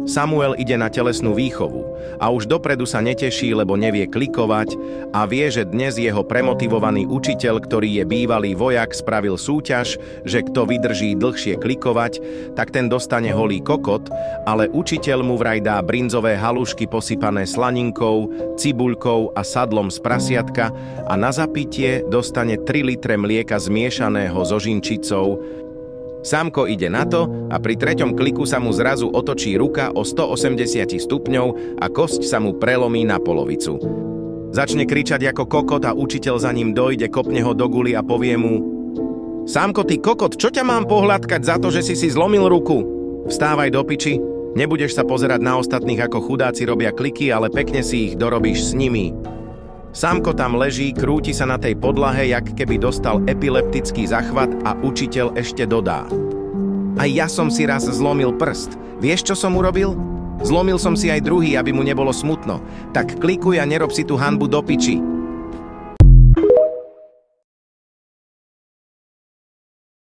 Samuel ide na telesnú výchovu a už dopredu sa neteší, lebo nevie klikovať a vie, že dnes jeho premotivovaný učiteľ, ktorý je bývalý vojak, spravil súťaž, že kto vydrží dlhšie klikovať, tak ten dostane holý kokot, ale učiteľ mu vraj dá brinzové halušky posypané slaninkou, cibuľkou a sadlom z prasiatka a na zapitie dostane 3 litre mlieka zmiešaného so žinčicou. Sámko ide na to a pri 3. kliku sa mu zrazu otočí ruka o 180 stupňov a kosť sa mu prelomí na polovicu. Začne kričať ako kokot a učiteľ za ním dojde, kopne ho do guly a povie mu: Sámko, ty kokot, čo ťa mám pohľadkať za to, že si zlomil ruku? Vstávaj do piči, nebudeš sa pozerať na ostatných, ako chudáci robia kliky, ale pekne si ich dorobíš s nimi. Sámko tam leží, krúti sa na tej podlahe, jak keby dostal epileptický zachvat a učiteľ ešte dodá: Aj ja som si raz zlomil prst. Vieš, čo som urobil? Zlomil som si aj druhý, aby mu nebolo smutno. Tak klikuj a nerob si tú hanbu do piči.